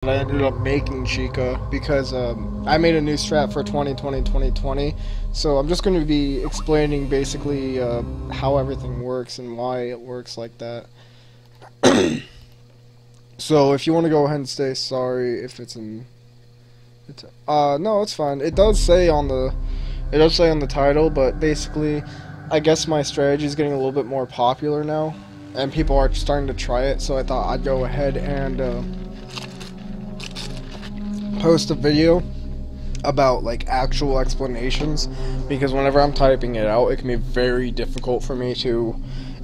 I ended up making Chica because I made a new strat for 2020, so I'm just going to be explaining basically how everything works and why it works like that. So if you want to go ahead and stay sorry if no, it's fine. It does say on the title, but basically I guess my strategy is getting a little bit more popular now and people are starting to try it, so I thought I'd go ahead and post a video about like actual explanations, because whenever I'm typing it out it can be very difficult for me to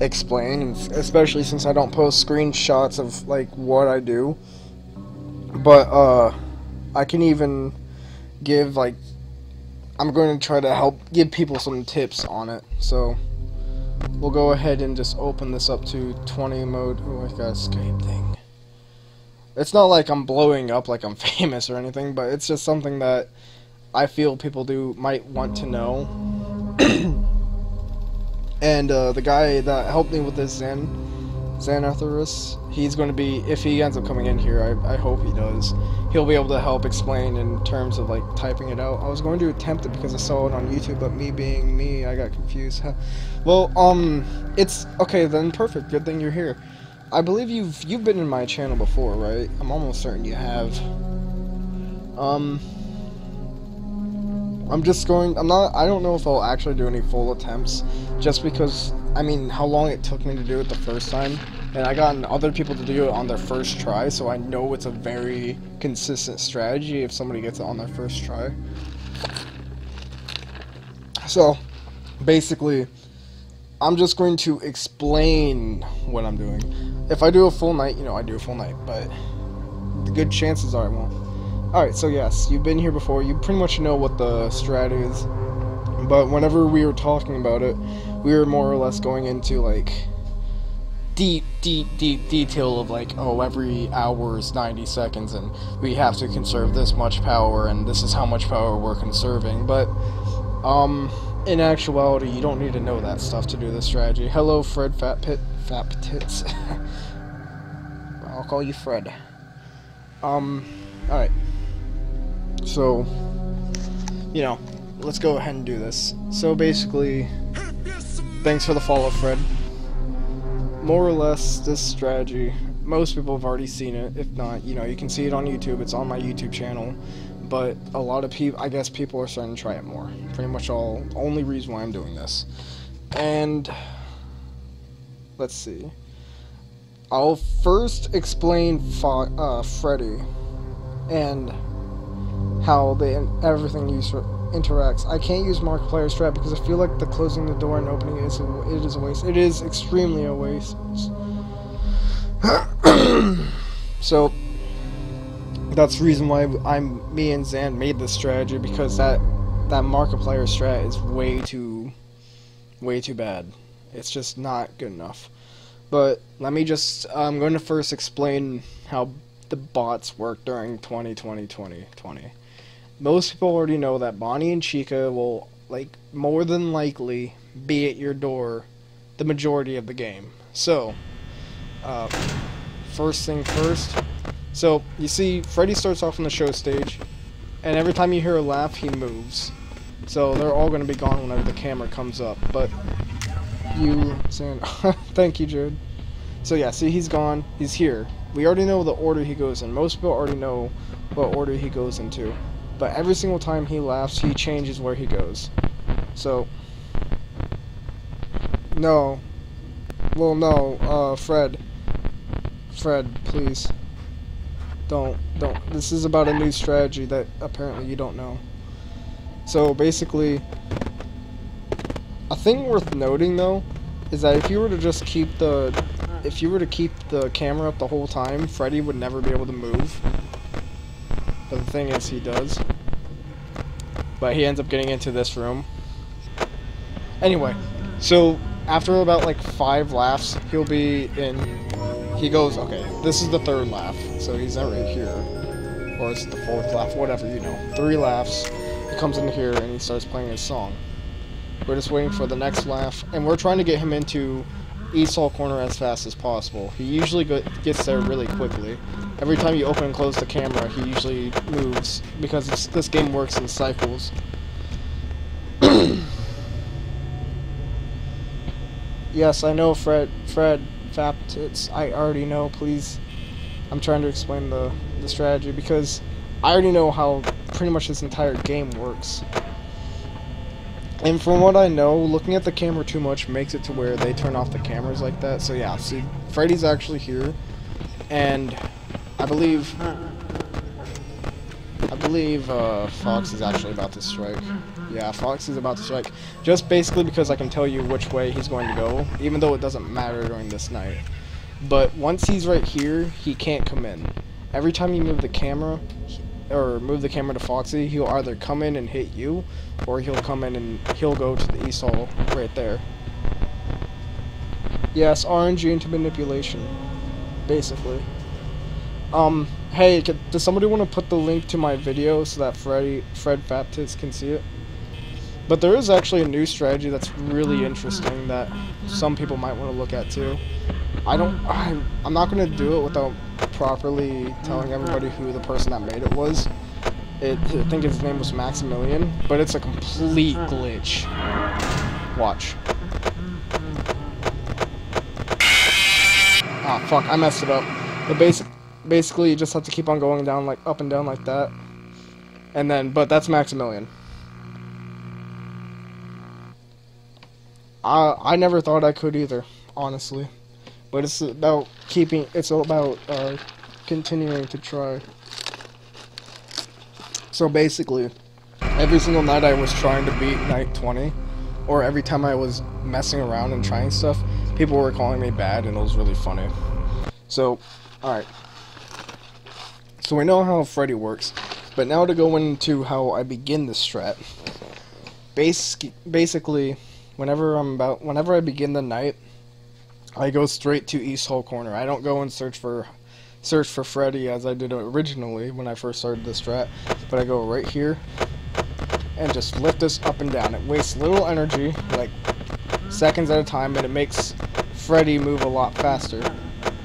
explain, especially since I don't post screenshots of like what I do. But I can even give like I'm going to try to help give people some tips on it. So we'll go ahead and just open this up to 20 mode. Oh, I got escape thing. It's not like I'm blowing up like I'm famous or anything, but it's just something that I feel people might want to know. And the guy that helped me with this Xanatharus, he's going to be, if he ends up coming in here, I hope he does, he'll be able to help explain in terms of like typing it out. I was going to attempt it because I saw it on YouTube, but me being me, I got confused. Well, it's okay then, perfect, good thing you're here. I believe you've been in my channel before, right? I'm almost certain you have. I don't know if I'll actually do any full attempts, just because, I mean, how long it took me to do it the first time, and I got other people to do it on their first try, so I know it's a very consistent strategy if somebody gets it on their first try. So, basically, I'm just going to explain what I'm doing. If I do a full night, I do a full night, but the good chances are I won't. Alright, so yes, you've been here before, you pretty much know what the strat is, but whenever we were talking about it, we were more or less going into, like, deep detail of, like, oh, every hour is 90 seconds, and we have to conserve this much power, and this is how much power we're conserving, but, in actuality, you don't need to know that stuff to do this strategy. Hello, Fred Fat Tits. I'll call you Fred. Alright. So, let's go ahead and do this. So basically, thanks for the follow, Fred. More or less, this strategy, most people have already seen it. If not, you can see it on YouTube. It's on my YouTube channel. But a lot of people, I guess people are starting to try it more. Pretty much only reason why I'm doing this. And, let's see. I'll first explain Freddy and how everything interacts. I can't use Markiplier's strat because I feel like the closing the door and opening it is a waste. It is extremely a waste. So that's the reason why me and Zan made this strategy, because that Markiplier strat is way too bad. It's just not good enough. But I'm going to first explain how the bots work during 2020. Most people already know that Bonnie and Chica will, like, more than likely be at your door the majority of the game. So, first thing first. So, you see, Freddy starts off on the show stage, and every time you hear a laugh, he moves. So, they're all going to be gone whenever the camera comes up, but thank you, Jared. So yeah, see, he's gone, he's here. We already know the order he goes in. Most people already know what order he goes into. But every single time he laughs, he changes where he goes. So, no. Well, no, Fred, please. Don't. This is about a new strategy that apparently you don't know. So, basically, a thing worth noting, though, is that if you were to keep the camera up the whole time, Freddy would never be able to move. But the thing is, he does. But he ends up getting into this room. Anyway, so after about like 5 laughs, he'll be in. He goes, okay, this is the 3rd laugh, so he's not right here. Or it's the 4th laugh, whatever, 3 laughs. He comes in here and he starts playing his song. We're just waiting for the next laugh, and we're trying to get him into East Hall corner as fast as possible. He usually gets there really quickly. Every time you open and close the camera, he usually moves because this game works in cycles. Yes, I know, Fred Faptits. I already know. Please, I'm trying to explain the strategy because I already know how pretty much this entire game works. And from what I know, looking at the camera too much makes it to where they turn off the cameras like that. So yeah, see, Freddy's actually here, and I believe Foxy's actually about to strike. Yeah, Foxy's about to strike. Just basically because I can tell you which way he's going to go, even though it doesn't matter during this night. But once he's right here, he can't come in. Every time you move the camera, or move the camera to Foxy, he'll either come in and hit you, or he'll come in and he'll go to the East Hall right there. Yes, RNG into manipulation, basically. Hey, does somebody want to put the link to my video so that Fred Faptits can see it? But there is actually a new strategy that's really interesting that some people might want to look at too. I'm not going to do it without properly telling everybody who the person that made it was. I think his name was Maximilian, but it's a complete glitch. Watch. Ah, fuck, I messed it up. But basically, you just have to keep on going down, like, up and down like that. And then, but that's Maximilian. I never thought I could either, honestly. But it's about continuing to try. So basically, every single night I was trying to beat night 20, or every time I was messing around and trying stuff, people were calling me bad, and it was really funny. So, alright. So we know how Freddy works, but now to go into how I begin the strat. Basically, whenever I begin the night, I go straight to East Hall corner. I don't go and search for Freddy as I did originally when I first started the strat, but I go right here and just lift this up and down. It wastes little energy, like seconds at a time, and it makes Freddy move a lot faster.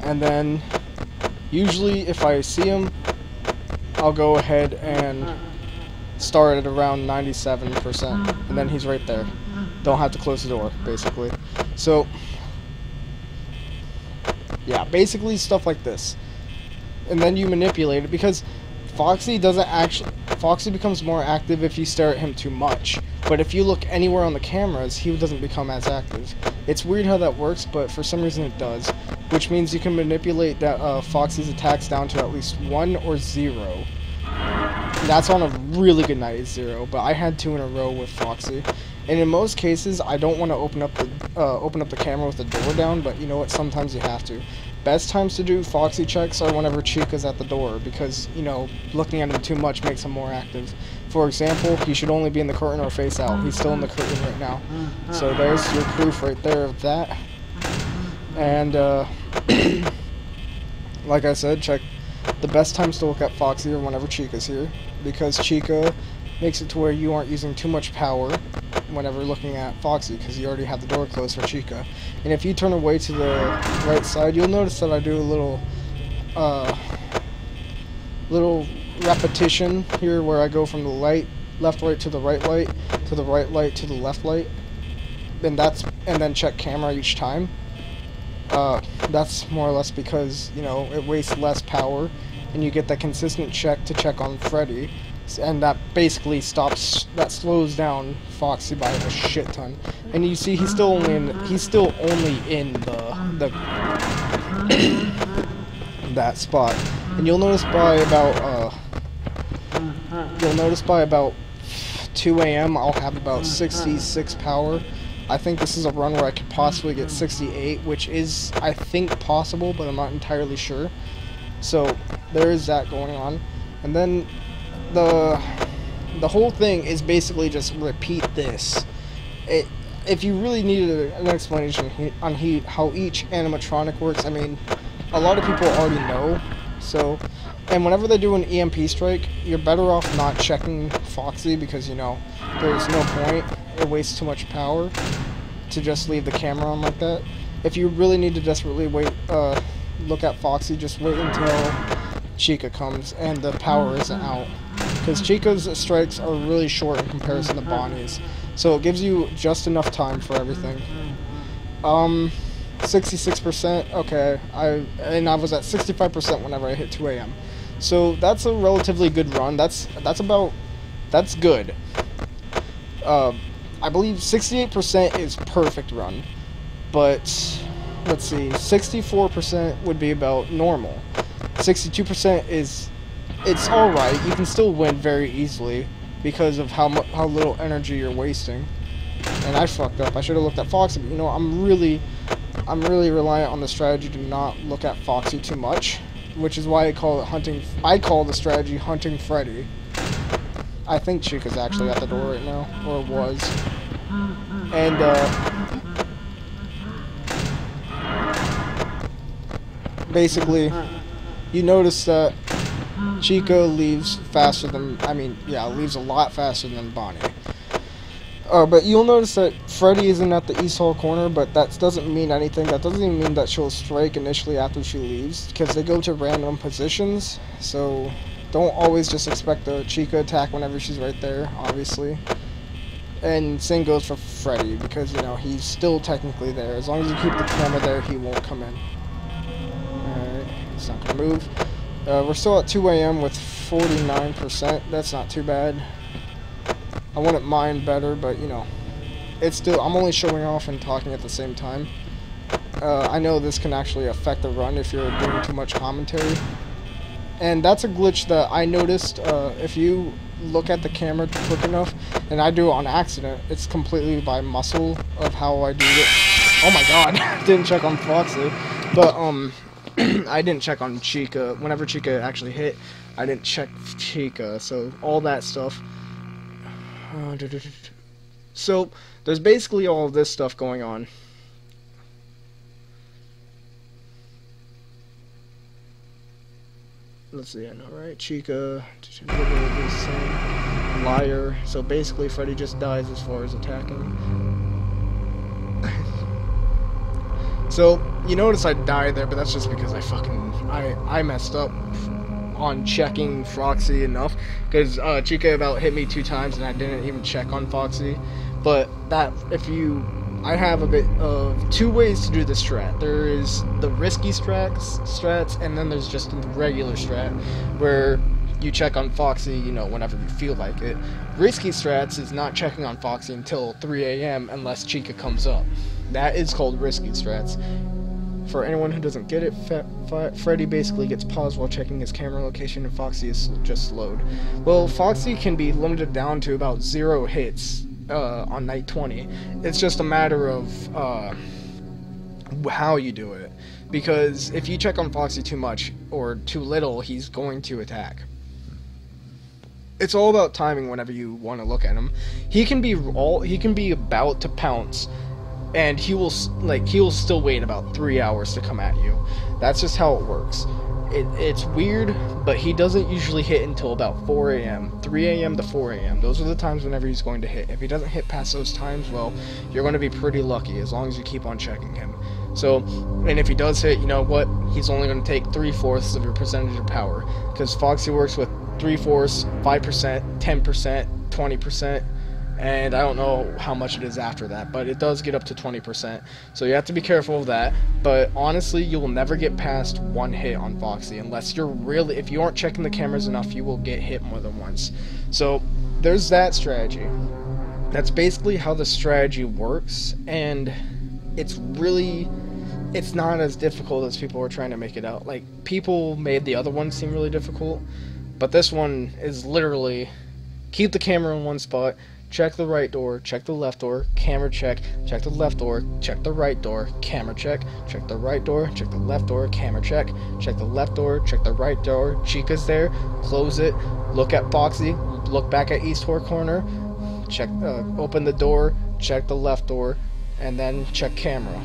And then usually if I see him, I'll go ahead and start at around 97%, and then he's right there. Don't have to close the door, basically. So yeah, basically stuff like this. And then you manipulate it, because Foxy becomes more active if you stare at him too much. But if you look anywhere on the cameras, he doesn't become as active. It's weird how that works, but for some reason it does. Which means you can manipulate that Foxy's attacks down to at least 1 or 0. That's on a really good night, 0. But I had 2 in a row with Foxy. And in most cases, I don't want to open up the camera with the door down, but you know what? Sometimes you have to. Best times to do Foxy checks are whenever Chica's at the door, because, you know, looking at him too much makes him more active. For example, he should only be in the curtain or face out. He's still in the curtain right now. So there's your proof right there of that. And, like I said, check the best times to look at Foxy are whenever Chica's here, because Chica makes it to where you aren't using too much power whenever looking at Foxy, because you already have the door closed for Chica. And if you turn away to the right side, you'll notice that I do a little repetition here where I go from the left light to the right light, to the right light to the left light, and then check camera each time. That's more or less because, you know, it wastes less power, and you get that consistent check on Freddy. And that basically slows down Foxy by a shit ton. And you see, he's still only in the that spot. And you'll notice by about 2 AM I'll have about 66 power. I think this is a run where I could possibly get 68, which is, I think, possible, but I'm not entirely sure. So there is that going on. And then the whole thing is basically just repeat this. If you really needed an explanation on how each animatronic works, I mean, a lot of people already know. So, and whenever they do an EMP strike, you're better off not checking Foxy, because, you know, there's no point. It wastes too much power to just leave the camera on like that. if you really need to desperately look at Foxy, just wait until Chica comes and the power isn't out. Because Chica's strikes are really short in comparison to Bonnie's. So it gives you just enough time for everything. 66%, okay. I was at 65% whenever I hit 2 a.m. So that's a relatively good run. That's good. I believe 68% is perfect run. But let's see, 64% would be about normal. 62% is, it's alright. You can still win very easily because of how little energy you're wasting. And I fucked up. I should have looked at Foxy, but you know, I'm really reliant on the strategy to not look at Foxy too much, which is why I call it hunting. I call the strategy hunting Freddy. I think Chica's actually at the door right now, or was. And basically, you notice that Chica leaves faster than, leaves a lot faster than Bonnie. But you'll notice that Freddy isn't at the East Hall corner, but that doesn't mean anything. That doesn't even mean that she'll strike initially after she leaves, because they go to random positions, so don't always just expect the Chica attack whenever she's right there, obviously. And same goes for Freddy, because, you know, he's still technically there. As long as you keep the camera there, he won't come in. Alright, it's not gonna move. We're still at 2 a.m. with 49%. That's not too bad. I wouldn't mind better, but, you know, it's still, I'm only showing off and talking at the same time. I know this can actually affect the run if you're doing too much commentary. And that's a glitch that I noticed. If you look at the camera quick enough, and I do it on accident, it's completely by muscle of how I do it. Oh my god, didn't check on Foxy. But, I didn't check on Chica. Whenever Chica actually hit, I didn't check Chica, so all that stuff. So, there's basically all of this stuff going on. Let's see, I know, right? Chica, liar. So basically, Freddy just dies as far as attacking. So, you notice I died there, but that's just because I messed up on checking Foxy enough, because Chica about hit me 2 times and I didn't even check on Foxy. But that, I have a bit of 2 ways to do the strat. There is the risky strats, and then there's just the regular strat, where you check on Foxy, you know, whenever you feel like it. Risky strats is not checking on Foxy until 3 a.m. unless Chica comes up. That is called risky strats. For anyone who doesn't get it, Freddy basically gets paused while checking his camera location, and Foxy is just slowed. Well, Foxy can be limited down to about 0 hits on night 20. It's just a matter of how you do it. Because if you check on Foxy too much or too little, he's going to attack. It's all about timing whenever you want to look at him. He can be about to pounce, and he'll still wait about 3 hours to come at you. That's just how it works. It's weird, but he doesn't usually hit until about 4 a.m. 3 a.m. to 4 a.m. Those are the times whenever he's going to hit. If he doesn't hit past those times, well, you're going to be pretty lucky as long as you keep on checking him. So, and if he does hit, you know what? He's only going to take 3/4 of your percentage of power, because Foxy works with 3/4, 5%, 10%, 20%. And I don't know how much it is after that, but it does get up to 20%. So you have to be careful of that. But honestly, you will never get past 1 hit on Foxy unless if you aren't checking the cameras enough, you will get hit more than once. So there's that strategy. That's basically how the strategy works, and it's not as difficult as people are trying to make it out. Like, people made the other one seem really difficult, but this one is literally keep the camera in one spot, check the right door, check the left door, camera check the left door, check the right door, camera check the right door, check the left door, camera check the left door, check the right door, Chica's there, close it, look at Foxy, look back at East Hall corner, open the door, check the left door, and then check camera.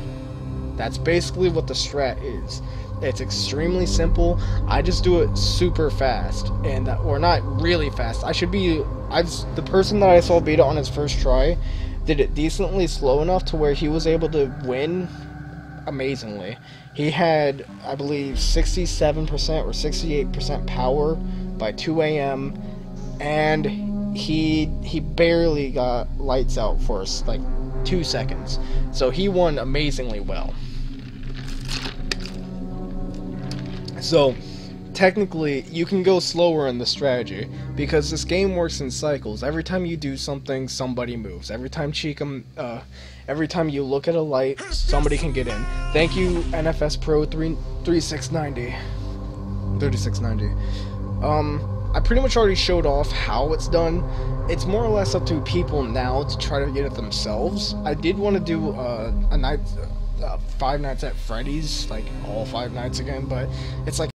That's basically what the strat is. It's extremely simple. I just do it super fast, or not really fast. The person that I saw beat it on his first try did it decently slow enough to where he was able to win amazingly. He had, I believe, 67% or 68% power by 2 a.m. and he barely got lights out for like 2 seconds. So he won amazingly well. So technically, you can go slower in the strategy, because this game works in cycles. Every time you do something, somebody moves. Every time every time you look at a light, somebody can get in. Thank you, NFS Pro 3690. I pretty much already showed off how it's done. It's more or less up to people now to try to get it themselves. I did want to do a night, 5 nights at Freddy's, like all 5 nights again, but it's like